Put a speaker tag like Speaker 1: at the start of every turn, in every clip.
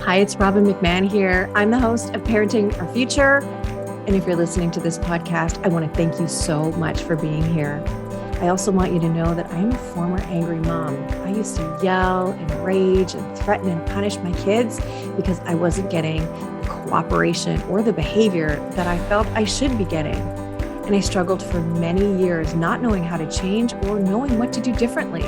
Speaker 1: Hi, it's Robbin McMahon here. I'm the host of Parenting Our Future. And if you're listening to this podcast, I want to thank you so much for being here. I also want you to know that I am a former angry mom. I used to yell and rage and threaten and punish my kids because I wasn't getting the cooperation or the behavior that I felt I should be getting. And I struggled for many years not knowing how to change or knowing what to do differently.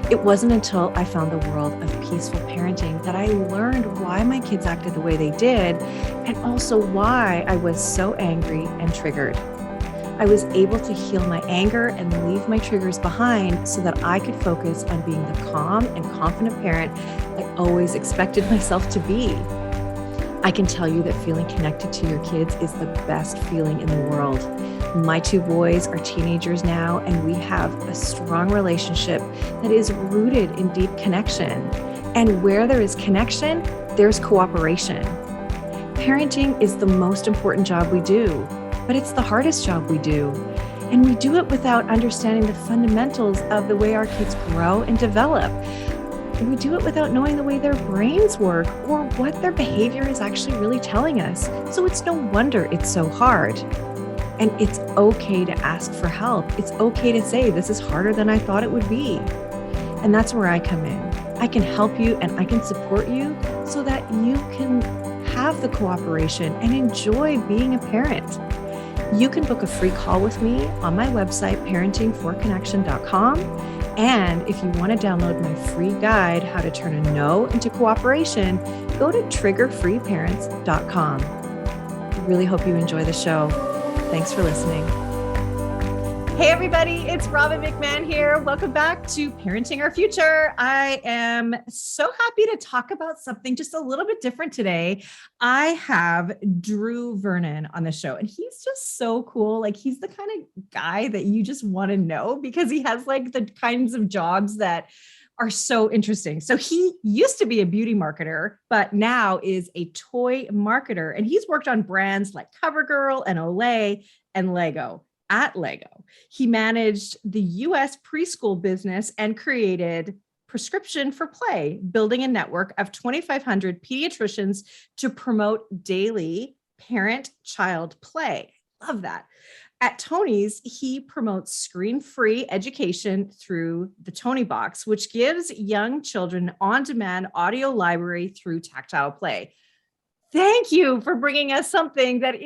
Speaker 1: It wasn't until I found the world of peaceful parenting that I learned why my kids acted the way they did, and also why I was so angry and triggered. I was able to heal my anger and leave my triggers behind so that I could focus on being the calm and confident parent I always expected myself to be. I can tell you that feeling connected to your kids is the best feeling in the world. My two boys are teenagers now, and we have a strong relationship that is rooted in deep connection. And where there is connection, there's cooperation. Parenting is the most important job we do, but it's the hardest job we do. And we do it without understanding the fundamentals of the way our kids grow and develop. And we do it without knowing the way their brains work or what their behavior is actually really telling us. So it's no wonder it's so hard. And it's okay to ask for help. It's okay to say, this is harder than I thought it would be. And that's where I come in. I can help you and I can support you so that you can have the cooperation and enjoy being a parent. You can book a free call with me on my website, parentingforconnection.com. And if you want to download my free guide, How to Turn a No into Cooperation, go to triggerfreeparents.com. I really hope you enjoy the show. Thanks for listening. Hey, everybody, it's Robbin McMahon here. Welcome back to Parenting Our Future. I am so happy to talk about something just a little bit different today. I have Drew Vernon on the show, and he's just so cool. Like, he's the kind of guy that you just want to know because he has like the kinds of jobs that are so interesting. So he used to be a beauty marketer, but now is a toy marketer. And he's worked on brands like Covergirl and Olay and Lego. At Lego, he managed the US preschool business and created Prescription for Play, building a network of 2,500 pediatricians to promote daily parent-child play. Love that. At Tonies, he promotes screen-free education through the Tonie box, which gives young children on-demand audio library through tactile play. Thank you for bringing us something that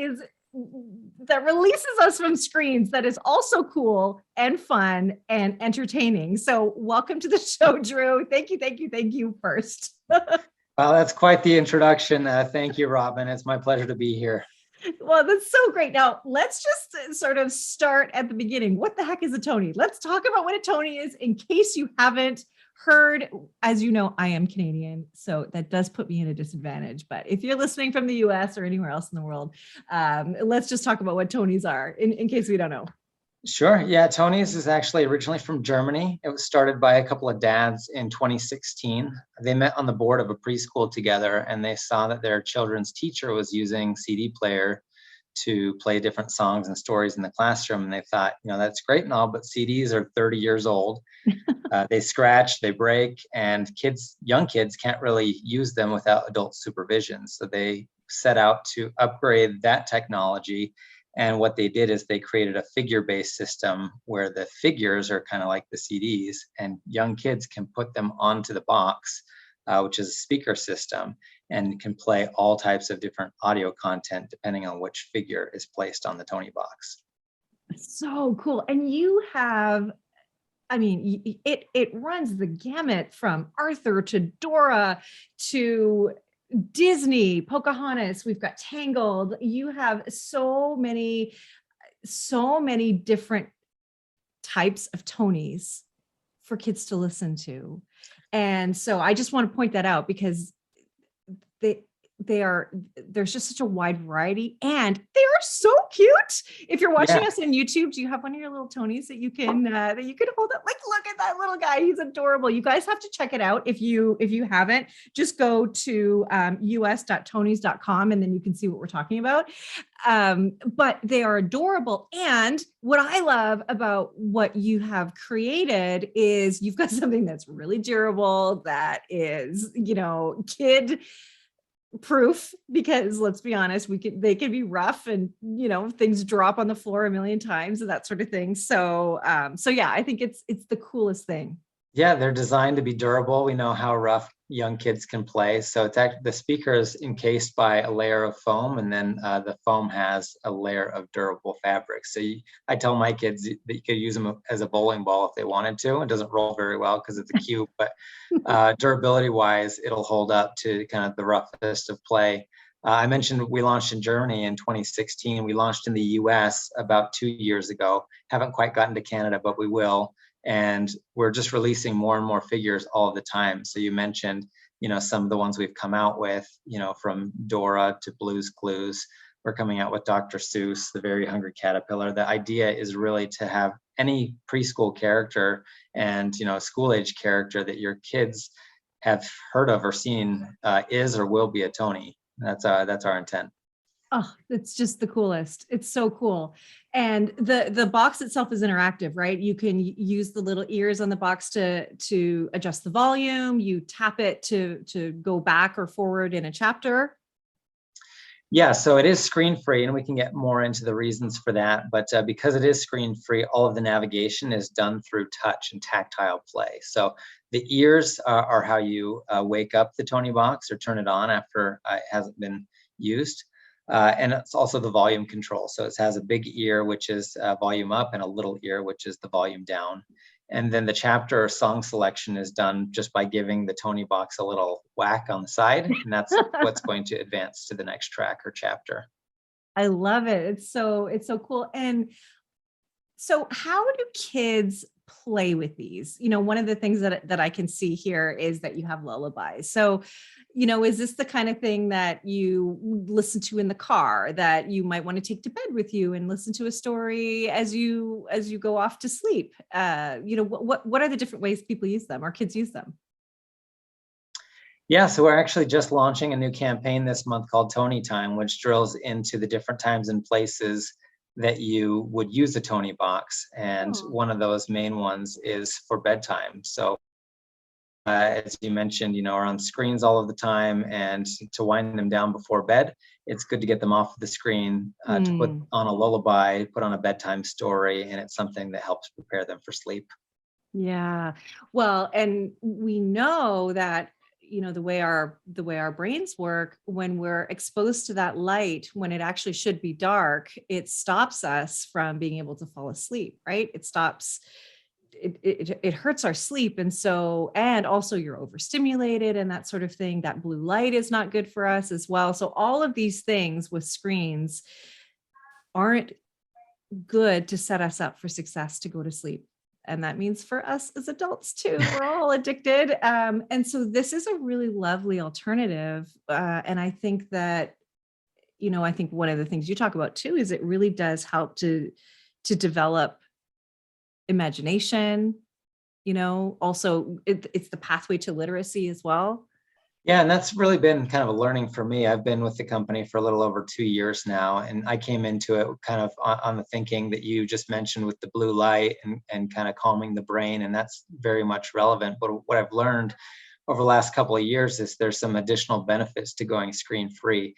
Speaker 1: releases us from screens that is also cool and fun and entertaining. So welcome to the show, Drew. Thank you first.
Speaker 2: Well, that's quite the introduction. Thank you, Robbin. It's my pleasure to be here.
Speaker 1: Well, that's so great. Now, let's just sort of start at the beginning. What the heck is a Tonie? Let's talk about what a Tonie is in case you haven't heard. As you know, I am Canadian, so that does put me in a disadvantage. But if you're listening from the US or anywhere else in the world, let's just talk about what Tonies are in case we don't know.
Speaker 2: Sure. Yeah, Tonies is actually originally from Germany. It was started by a couple of dads in 2016. They met on the board of a preschool together, and they saw that their children's teacher was using CD player to play different songs and stories in the classroom. And they thought, that's great and all, but CDs are 30 years old. They scratch, they break, and young kids can't really use them without adult supervision. So they set out to upgrade that technology. And what they did is they created a figure-based system where the figures are kind of like the CDs, and young kids can put them onto the box, which is a speaker system, and can play all types of different audio content depending on which figure is placed on the Tonie box.
Speaker 1: So cool. And you have, it runs the gamut from Arthur to Dora to Disney, Pocahontas, we've got Tangled. You have so many different types of Tonies for kids to listen to. And so I just want to point that out because there's just such a wide variety, and they are so cute. If you're watching us on YouTube, do you have one of your little Tonies that you can hold up? Like, look at that little guy. He's adorable. You guys have to check it out. If you haven't, just go to us.tonies.com and then you can see what we're talking about. But they are adorable. And what I love about what you have created is you've got something that's really durable, that is, kid proof, because let's be honest, they can be rough, and things drop on the floor a million times and that sort of thing. So yeah, I think it's the coolest thing.
Speaker 2: Yeah, they're designed to be durable. We know how rough young kids can play. So the speaker is encased by a layer of foam, and then the foam has a layer of durable fabric. So I tell my kids that you could use them as a bowling ball if they wanted to. It doesn't roll very well because it's a cube, but durability wise, it'll hold up to kind of the roughest of play. I mentioned we launched in Germany in 2016. We launched in the US about 2 years ago. Haven't quite gotten to Canada, but we will. And we're just releasing more and more figures all the time. So you mentioned, some of the ones we've come out with, from Dora to Blue's Clues. We're coming out with Dr. Seuss, The Very Hungry Caterpillar. The idea is really to have any preschool character and, school age character that your kids have heard of or seen is or will be a Tonie. That's our intent.
Speaker 1: Oh, it's just the coolest. It's so cool. And the box itself is interactive, right? You can use the little ears on the box to adjust the volume. You tap it to go back or forward in a chapter.
Speaker 2: Yeah, so it is screen free, and we can get more into the reasons for that. But because it is screen free, all of the navigation is done through touch and tactile play. So the ears are how you wake up the Tonie box or turn it on after it hasn't been used. And it's also the volume control. So it has a big ear, which is volume up, and a little ear, which is the volume down. And then the chapter or song selection is done just by giving the Tonie box a little whack on the side. And that's what's going to advance to the next track or chapter.
Speaker 1: I love it. It's so cool. And so how do kids play with these? One of the things that I can see here is that you have lullabies. So, is this the kind of thing that you listen to in the car, that you might want to take to bed with you and listen to a story as you go off to sleep? What are the different ways people use them, or kids use them?
Speaker 2: Yeah, so we're actually just launching a new campaign this month called Storytime, which drills into the different times and places that you would use the Tonie box. And
Speaker 1: Oh.
Speaker 2: one of those main ones is for bedtime. So as you mentioned, are on screens all of the time, and to wind them down before bed, it's good to get them off the screen, to put on a lullaby, put on a bedtime story, and it's something that helps prepare them for sleep.
Speaker 1: Yeah. Well, and we know that, the way our brains work, when we're exposed to that light, when it actually should be dark, it stops us from being able to fall asleep, right? It hurts our sleep. And also you're overstimulated and that sort of thing. That blue light is not good for us as well. So all of these things with screens aren't good to set us up for success to go to sleep. And that means for us as adults too, we're all addicted. And so this is a really lovely alternative. And I think that, I think one of the things you talk about too is it really does help to develop imagination. Also it's the pathway to literacy as well.
Speaker 2: Yeah, and that's really been kind of a learning for me. I've been with the company for a little over 2 years now, and I came into it kind of on the thinking that you just mentioned with the blue light and kind of calming the brain, and that's very much relevant. But what I've learned over the last couple of years is there's some additional benefits to going screen free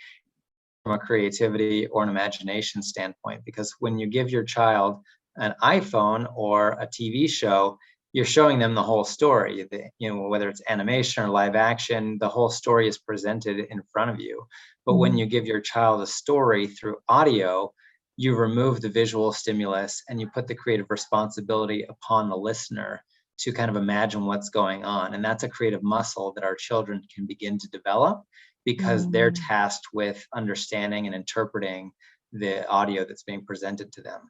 Speaker 2: from a creativity or an imagination standpoint, because when you give your child an iPhone or a TV show, you're showing them the whole story. Whether it's animation or live action, the whole story is presented in front of you. But when you give your child a story through audio, you remove the visual stimulus and you put the creative responsibility upon the listener to kind of imagine what's going on. And that's a creative muscle that our children can begin to develop, because they're tasked with understanding and interpreting the audio that's being presented to them.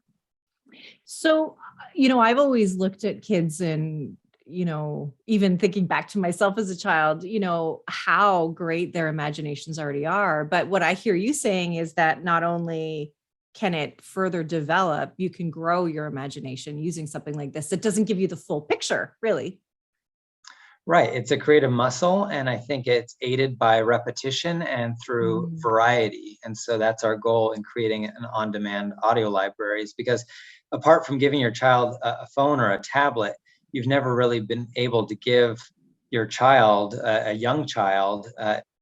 Speaker 1: So, I've always looked at kids and, even thinking back to myself as a child, how great their imaginations already are. But what I hear you saying is that not only can it further develop, you can grow your imagination using something like this. It doesn't give you the full picture, really.
Speaker 2: Right. It's a creative muscle, and I think it's aided by repetition and through variety. And so that's our goal in creating an on-demand audio libraries, because apart from giving your child a phone or a tablet, you've never really been able to give your child, a young child,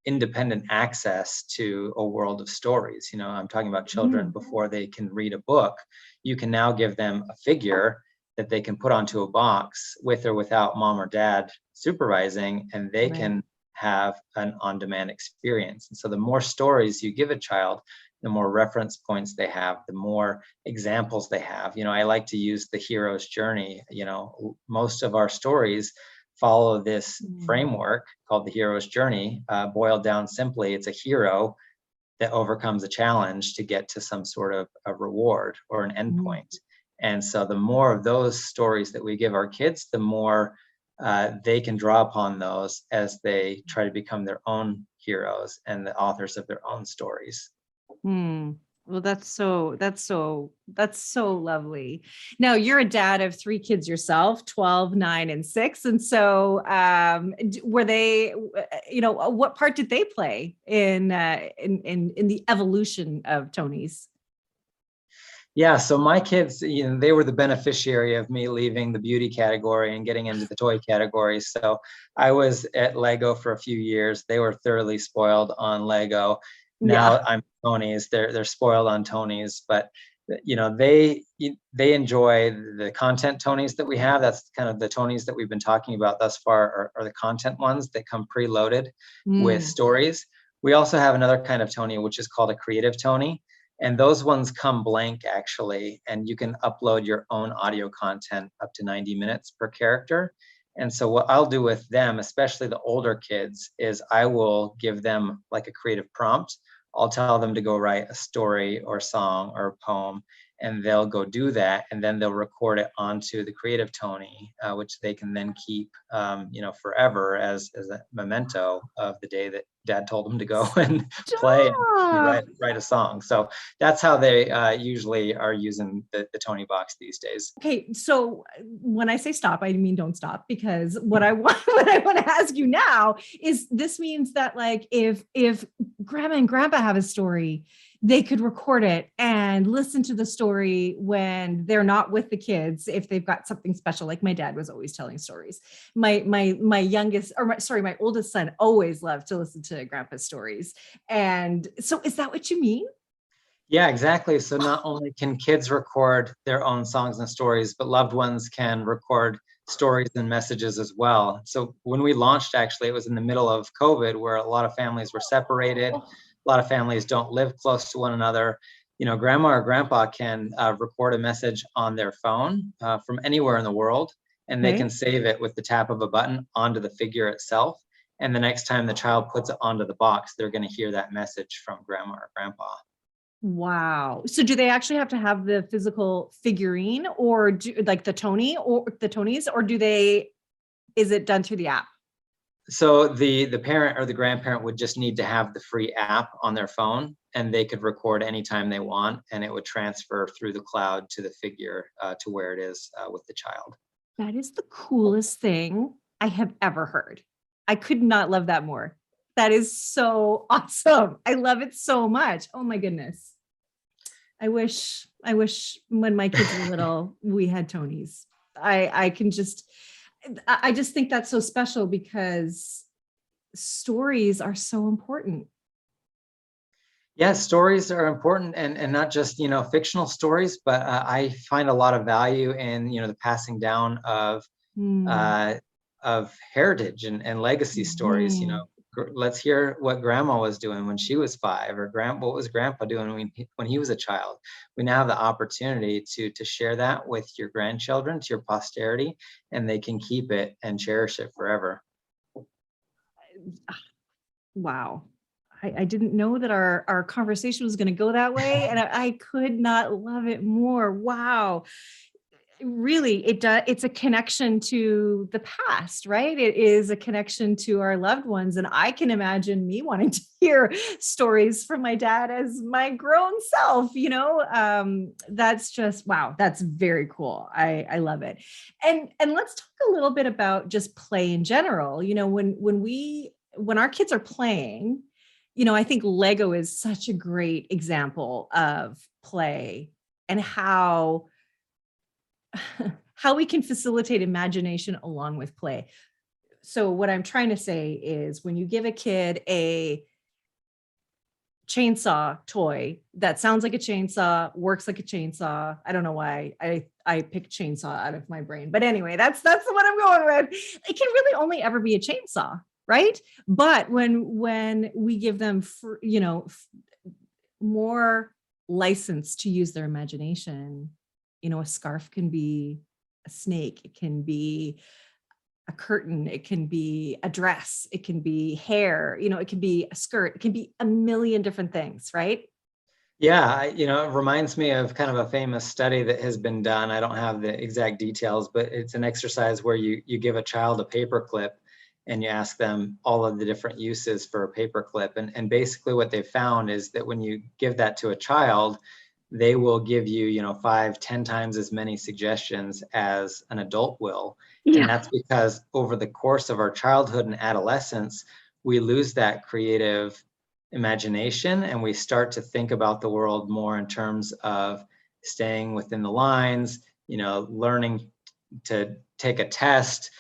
Speaker 2: independent access to a world of stories. I'm talking about children before they can read a book. You can now give them a figure that they can put onto a box with or without mom or dad supervising, and they can have an on-demand experience. And so the more stories you give a child, the more reference points they have, the more examples they have. I like to use the hero's journey. Most of our stories follow this framework called the hero's journey. Boiled down simply, it's a hero that overcomes a challenge to get to some sort of a reward or an endpoint. And so the more of those stories that we give our kids, the more they can draw upon those as they try to become their own heroes and the authors of their own stories.
Speaker 1: Well, that's so lovely. Now, you're a dad of 3 kids yourself, 12, 9, and 6. And so were they, what part did they play in the evolution of Tonies?
Speaker 2: Yeah, so my kids, they were the beneficiary of me leaving the beauty category and getting into the toy category. So I was at Lego for a few years. They were thoroughly spoiled on Lego. Now I'm Tonies. They're spoiled on Tonies, but they enjoy the content Tonies that we have. That's kind of the Tonies that we've been talking about thus far are the content ones that come preloaded with stories. We also have another kind of Tonie, which is called a Creative Tonie. And those ones come blank, actually, and you can upload your own audio content up to 90 minutes per character. And so what I'll do with them, especially the older kids, is I will give them like a creative prompt. I'll tell them to go write a story or song or a poem, and they'll go do that, and then they'll record it onto the Creative Tonie, which they can then keep, forever as a memento of the day that Dad told them to go and play and write a song. So that's how they usually are using the Tonie box these days.
Speaker 1: Okay, so when I say stop, I mean don't stop, because what I want to ask you now is, this means that like if Grandma and Grandpa have a story, they could record it and listen to the story when they're not with the kids, if they've got something special. Like my dad was always telling stories. My oldest son always loved to listen to Grandpa's stories. And so is that what you mean?
Speaker 2: Yeah, exactly. So not only can kids record their own songs and stories, but loved ones can record stories and messages as well. So when we launched, actually, it was in the middle of COVID, where a lot of families were separated. A lot of families don't live close to one another. Grandma or grandpa can record a message on their phone from anywhere in the world, and they can save it with the tap of a button onto the figure itself. And the next time the child puts it onto the box, they're going to hear that message from grandma or grandpa.
Speaker 1: Wow. So do they actually have to have the physical figurine, or like the Tonie or the Tonies, or is it done through the app?
Speaker 2: So the parent or the grandparent would just need to have the free app on their phone, and they could record anytime they want, and it would transfer through the cloud to the figure to where it is with the child.
Speaker 1: That is the coolest thing I have ever heard. I could not love that more. That is so awesome. I love it so much. Oh my goodness. I wish when my kids were little, we had Tonies. I just think that's so special, because stories are so important.
Speaker 2: Yeah, stories are important, and not just, fictional stories, but I find a lot of value in, the passing down of heritage and legacy stories. Let's hear what grandma was doing when she was 5, or what was grandpa doing when he was a child. We now have the opportunity to share that with your grandchildren, to your posterity, and they can keep it and cherish it forever.
Speaker 1: Wow. I didn't know that our conversation was going to go that way, and I could not love it more. Wow. Really, it's a connection to the past, right? It is a connection to our loved ones. And I can imagine me wanting to hear stories from my dad as my grown self, that's just, wow, that's very cool. I love it. And let's talk a little bit about just play in general. When our kids are playing, I think Lego is such a great example of play, and how we can facilitate imagination along with play. So what I'm trying to say is when you give a kid a chainsaw toy that sounds like a chainsaw, works like a chainsaw. I don't know why I picked chainsaw out of my brain, but anyway, that's what I'm going with. It can really only ever be a chainsaw, right? But when we give them more license to use their imagination, a scarf can be a snake, it can be a curtain, it can be a dress, it can be hair, it can be a skirt, it can be a million different things, right?
Speaker 2: Yeah, it reminds me of kind of a famous study that has been done. I don't have the exact details, but it's an exercise where you give a child a paper clip and you ask them all of the different uses for a paper clip. And basically what they found is that when you give that to a child, they will give you, 5, 10 times as many suggestions as an adult will. And
Speaker 1: Yeah.
Speaker 2: that's because over the course of our childhood and adolescence, we lose that creative imagination and we start to think about the world more in terms of staying within the lines, learning to take a test,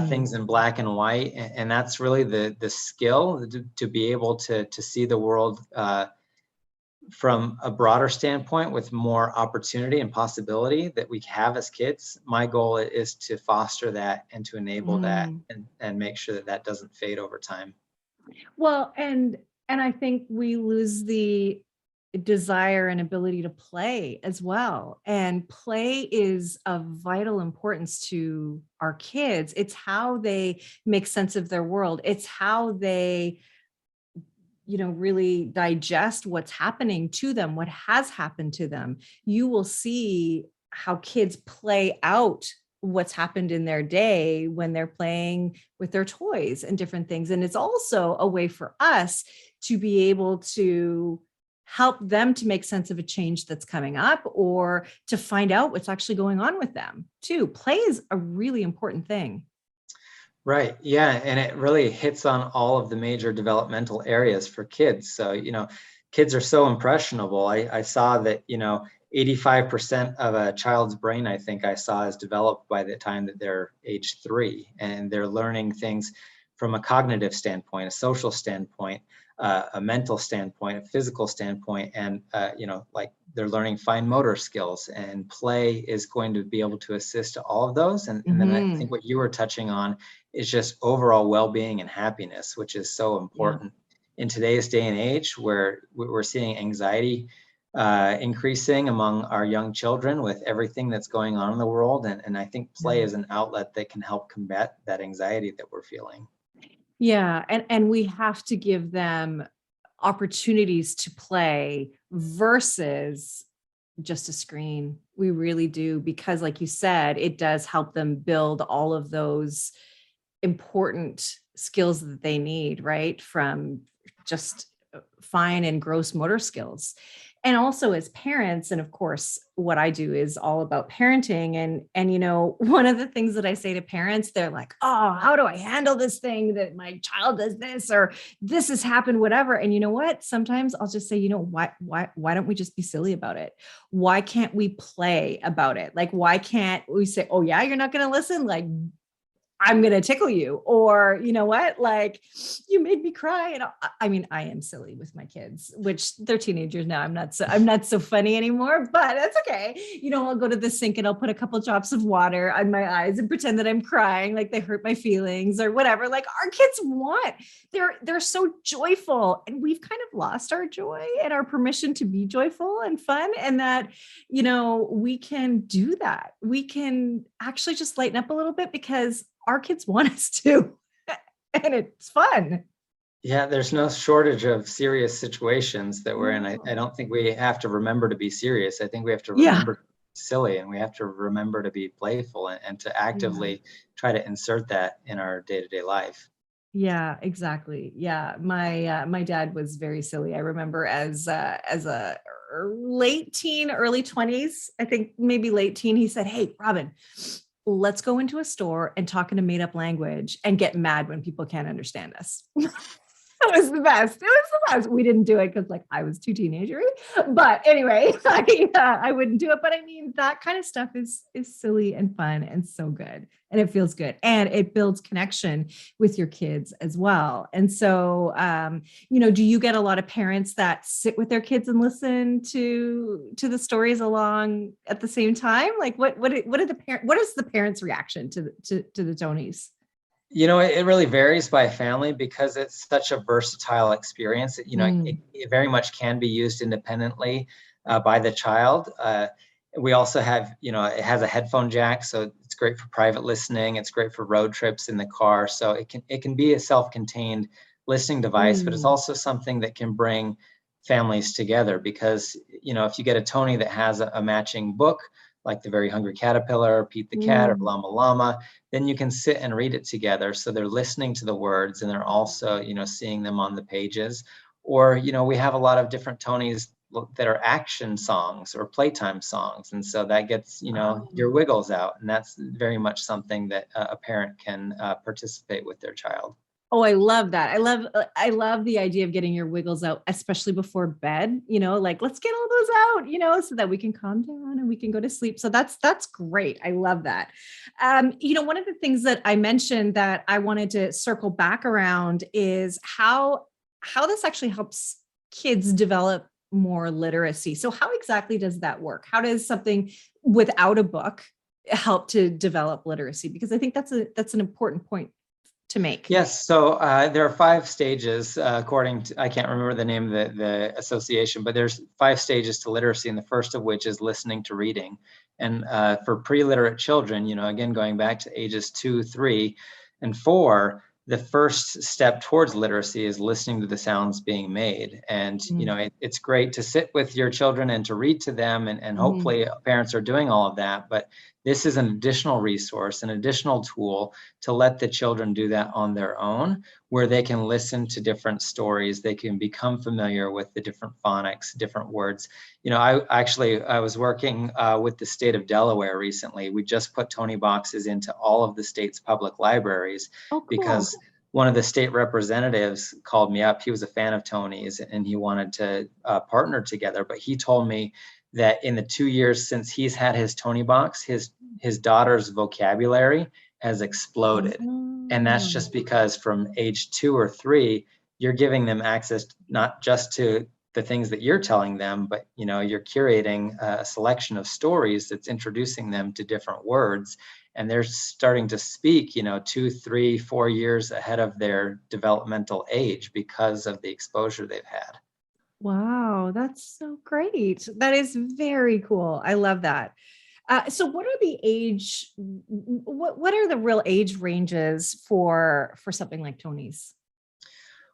Speaker 2: things in black and white. And that's really the skill to be able to see the world from a broader standpoint with more opportunity and possibility that we have as kids. My goal is to foster that and to enable that and make sure that that doesn't fade over time.
Speaker 1: Well, and I think we lose the desire and ability to play as well. And play is of vital importance to our kids. It's how they make sense of their world. It's how they really digest what's happening to them, what has happened to them. You will see how kids play out what's happened in their day when they're playing with their toys and different things. And it's also a way for us to be able to help them to make sense of a change that's coming up or to find out what's actually going on with them too. Play is a really important thing.
Speaker 2: Right. Yeah. And it really hits on all of the major developmental areas for kids. So, kids are so impressionable. I saw that, 85% of a child's brain, I think I saw, is developed by the time that they're age 3. And they're learning things from a cognitive standpoint, a social standpoint, a mental standpoint, a physical standpoint, and, like they're learning fine motor skills. And play is going to be able to assist all of those. And then I think what you were touching on is just overall well-being and happiness, which is so important in today's day and age where we're seeing anxiety increasing among our young children with everything that's going on in the world. And I think play is an outlet that can help combat that anxiety that we're feeling.
Speaker 1: Yeah, and we have to give them opportunities to play versus just a screen. We really do, because like you said, it does help them build all of those important skills that they need, right? From just fine and gross motor skills. And also as parents, and of course, what I do is all about parenting. And one of the things that I say to parents, they're like, oh, how do I handle this thing that my child does this, or this has happened, whatever. And you know what? Sometimes I'll just say, why don't we just be silly about it? Why can't we play about it? Like, why can't we say, oh yeah, you're not going to listen? Like, I'm going to tickle you, or you know what, like you made me cry. And I mean, I am silly with my kids, which they're teenagers now. I'm not so funny anymore, but that's okay. I'll go to the sink and I'll put a couple drops of water on my eyes and pretend that I'm crying, like they hurt my feelings or whatever. Like our kids they're so joyful, and we've kind of lost our joy and our permission to be joyful and fun. And that, we can do that. We can actually just lighten up a little bit because our kids want us to, and it's fun.
Speaker 2: Yeah, there's no shortage of serious situations that we're in. I don't think we have to remember to be serious. I think we have to remember to be silly, and we have to remember to be playful and to actively try to insert that in our day-to-day life.
Speaker 1: Yeah, exactly. Yeah. My dad was very silly. I remember as a late teen, early 20s, I think maybe late teen, he said, "Hey, Robbin, let's go into a store and talk in a made up language and get mad when people can't understand us." It was the best. It was the best. We didn't do it because like I was too teenagery. But anyway, I wouldn't do it. But I mean, that kind of stuff is silly and fun and so good. And it feels good. And it builds connection with your kids as well. And so do you get a lot of parents that sit with their kids and listen to the stories along at the same time? Like what is the parents' reaction to the Tonies?
Speaker 2: It really varies by family because it's such a versatile experience. It very much can be used independently by the child. We also have, it has a headphone jack, so it's great for private listening. It's great for road trips in the car. So it can be a self-contained listening device, but it's also something that can bring families together because, if you get a Tony that has a matching book, like The Very Hungry Caterpillar, Pete the Cat, or Llama Llama, then you can sit and read it together. So they're listening to the words and they're also, seeing them on the pages. Or, we have a lot of different Tonies that are action songs or playtime songs. And so that gets, your wiggles out. And that's very much something that a parent can participate with their child.
Speaker 1: Oh, I love that. I love the idea of getting your wiggles out, especially before bed, like let's get all those out, so that we can calm down and we can go to sleep. So that's great. I love that. One of the things that I mentioned that I wanted to circle back around is how this actually helps kids develop more literacy. So how exactly does that work? How does something without a book help to develop literacy? Because I think that's an important point to make.
Speaker 2: Yes, so there are 5 stages according to, I can't remember the name of the association, but there's 5 stages to literacy, and the first of which is listening to reading. And for pre-literate children, again, going back to ages 2, 3, and 4, the first step towards literacy is listening to the sounds being made. And, it's great to sit with your children and to read to them, and hopefully parents are doing all of that. But this is an additional resource, an additional tool to let the children do that on their own, where they can listen to different stories. They can become familiar with the different phonics, different words. I was working with the state of Delaware recently. We just put Tony boxes into all of the state's public libraries.
Speaker 1: Oh, cool.
Speaker 2: Because one of the state representatives called me up. He was a fan of Tony's and he wanted to partner together. But he told me that in the 2 years since he's had his Tony box, his daughter's vocabulary has exploded. And that's just because from age 2 or 3, you're giving them access not just to the things that you're telling them, but you're curating a selection of stories that's introducing them to different words. And they're starting to speak, 2, 3, 4 years ahead of their developmental age because of the exposure they've had.
Speaker 1: Wow, that's so great. That is very cool. I love that. So what are the real age ranges for something like Tony's?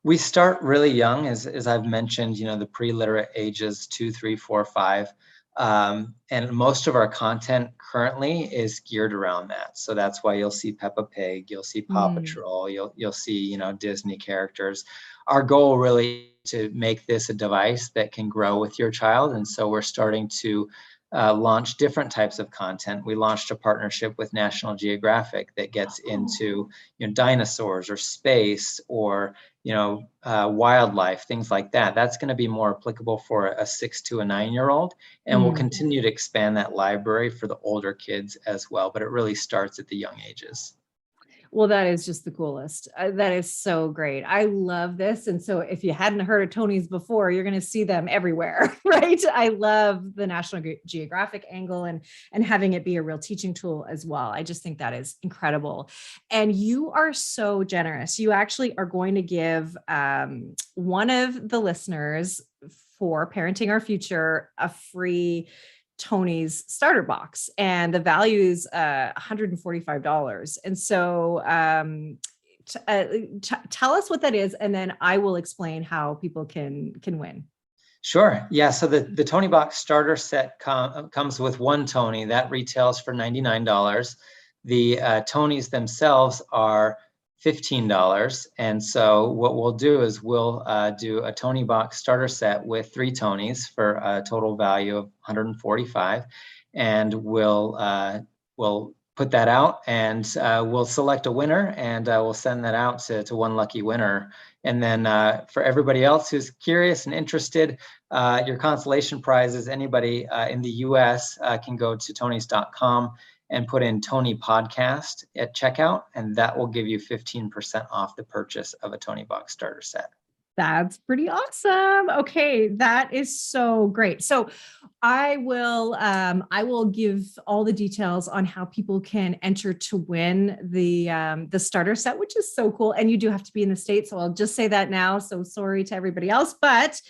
Speaker 2: We start really young, as I've mentioned, the pre-literate ages 2, 3, 4, 5. And most of our content currently is geared around that. So that's why you'll see Peppa Pig, you'll see Paw Patrol, you'll see, Disney characters. Our goal really to make this a device that can grow with your child. And so we're starting to launch different types of content. We launched a partnership with National Geographic that gets into dinosaurs or space or wildlife, things like that. That's going to be more applicable for a 6 to a 9-year-old, and we'll continue to expand that library for the older kids as well. But it really starts at the young ages.
Speaker 1: Well, that is just the coolest. That is so great. I love this. And so if you hadn't heard of Tony's before, you're going to see them everywhere, right? I love the National Geographic angle and having it be a real teaching tool as well. I just think that is incredible. And you are so generous. You actually are going to give one of the listeners for Parenting Our Future a free Tony's starter box, and the value is $145. And so tell us what that is, and then I will explain how people can win.
Speaker 2: Sure. Yeah. So the Tony box starter set comes with one Tony that retails for $99. The Tonys themselves are $15. And so what we'll do is we'll do a Tony box starter set with 3 Tonys for a total value of $145. And we'll put that out, and we'll select a winner, and we'll send that out to one lucky winner. And then for everybody else who's curious and interested, your consolation prize is anybody in the US can go to tonies.com and put in Tonie podcast at checkout, and that will give you 15% off the purchase of a Tonie box starter set.
Speaker 1: That's pretty awesome. Okay, that is so great. So I will give all the details on how people can enter to win the starter set, which is so cool. And you do have to be in the States, so I'll just say that now. So sorry to everybody else, but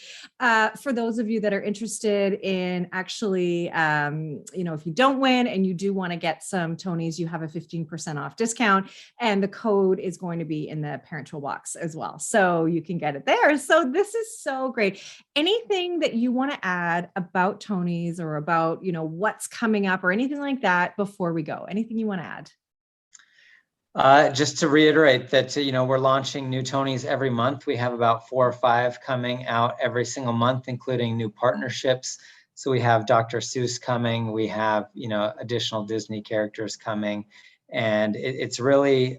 Speaker 1: for those of you that are interested in actually, if you don't win and you do want to get some Tonies, you have a 15% off discount, and the code is going to be in the parent toolbox as well, so you can get it there. So this is so great. Anything that you want to add about Tonies or about, what's coming up or anything like that before we go? Anything you want to add?
Speaker 2: Just to reiterate that, we're launching new Tonies every month. We have about 4 or 5 coming out every single month, including new partnerships. So we have Dr. Seuss coming. We have, additional Disney characters coming. And it's really...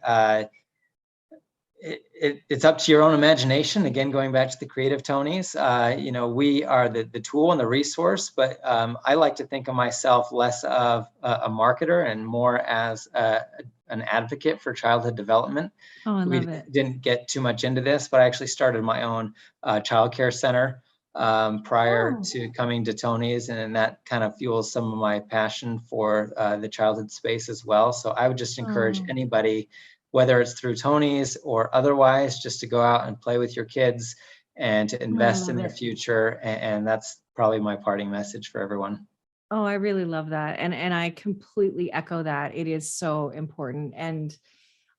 Speaker 2: It's up to your own imagination. Again, going back to the Creative Tonies, we are the tool and the resource, but I like to think of myself less of a marketer and more as an advocate for childhood development.
Speaker 1: Oh, I love it.
Speaker 2: Didn't get too much into this, but I actually started my own childcare center prior to coming to Tonies, and that kind of fuels some of my passion for the childhood space as well. So I would just encourage anybody, whether it's through Tonies or otherwise, just to go out and play with your kids and to invest in their future. And that's probably my parting message for everyone.
Speaker 1: Oh, I really love that. And I completely echo that. It is so important. And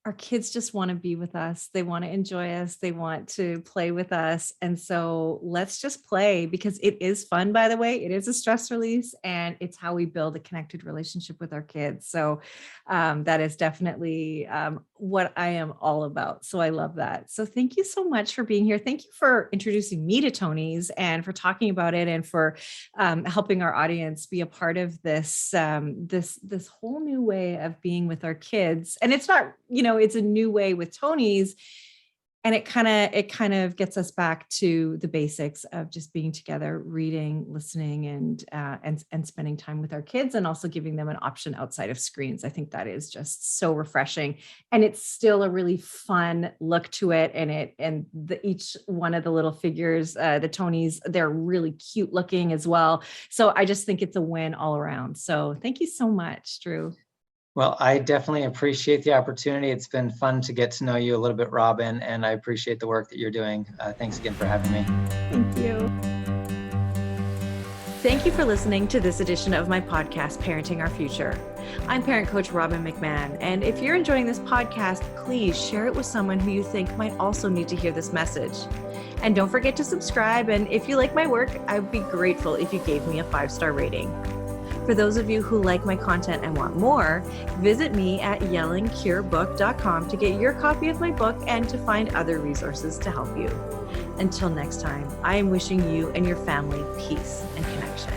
Speaker 1: our kids just want to be with us. They want to enjoy us. They want to play with us. And so let's just play, because it is fun, by the way. It is a stress release, and it's how we build a connected relationship with our kids. So that is definitely what I am all about. So I love that. So thank you so much for being here. Thank you for introducing me to Tonies and for talking about it, and for helping our audience be a part of this, this whole new way of being with our kids. And it's not, it's a new way with Tonies, and it kind of gets us back to the basics of just being together, reading, listening, and spending time with our kids, and also giving them an option outside of screens. I think that is just so refreshing, and it's still a really fun look to it. And each one of the little figures, the Tonies, they're really cute looking as well. So I just think it's a win all around. So thank you so much, Drew.
Speaker 2: Well, I definitely appreciate the opportunity. It's been fun to get to know you a little bit, Robbin, and I appreciate the work that you're doing. Thanks again for having me.
Speaker 1: Thank you. Thank you for listening to this edition of my podcast, Parenting Our Future. I'm parent coach Robbin McMahon, and if you're enjoying this podcast, please share it with someone who you think might also need to hear this message. And don't forget to subscribe, and if you like my work, I'd be grateful if you gave me a 5-star rating. For those of you who like my content and want more, visit me at yellingcurebook.com to get your copy of my book and to find other resources to help you. Until next time, I am wishing you and your family peace and connection.